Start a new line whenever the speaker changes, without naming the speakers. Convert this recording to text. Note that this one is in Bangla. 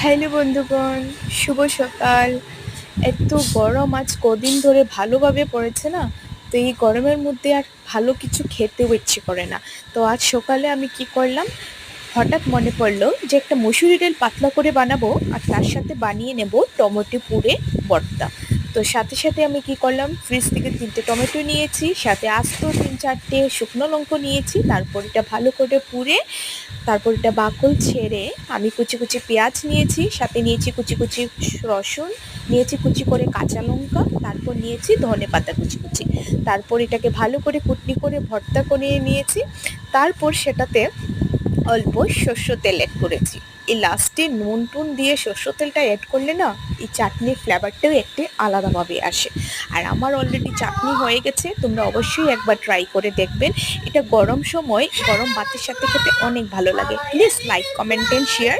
হ্যালো বন্ধুগণ, শুভ সকাল। এত গরম আজ কদিন ধরে ভালোভাবে পড়েছে না, তো এই গরমের মধ্যে আর ভালো কিছু খেতেও ইচ্ছে করে না। তো আজ সকালে আমি কি করলাম, হঠাৎ মনে পড়লো যে একটা মসুরি ডাল পাতলা করে বানাবো আর তার সাথে বানিয়ে নেব টমেটো পুড়ে ভর্তা। তো সাথে সাথে আমি কি করলাম, ফ্রিজ থেকে 3টে টমেটো নিয়েছি, সাথে আস্ত 3-4টে শুকনো লঙ্কা নিয়েছি, তারপর এটা ভালো করে পুড়ে তারপর এটা বাকল ছেড়ে আমি কুচি কুচি পেঁয়াজ নিয়েছি, সাথে নিয়েছি কুচি কুচি রসুন, নিয়েছি কুচি করে কাঁচা লঙ্কা, তারপর নিয়েছি ধনেপাতা কুচি কুচি। তারপর এটাকে ভালো করে কুটনি করে ভর্তা করে নিয়েছি। তারপর সেটাতে অল্প সর্ষে তেল অ্যাড করেছি। এই লাস্টে নুন টুন দিয়ে সর্ষে তেলটা অ্যাড করলে না, এই চাটনির ফ্লেভারটাও একটু আলাদাভাবে আসে। আর আমার অলরেডি চাটনি হয়ে গেছে, তোমরা অবশ্যই একবার ট্রাই করে দেখবেন। এটা গরম সময় গরম ভাতের সাথে খেতে অনেক ভালো লাগে। Please like, comment and share.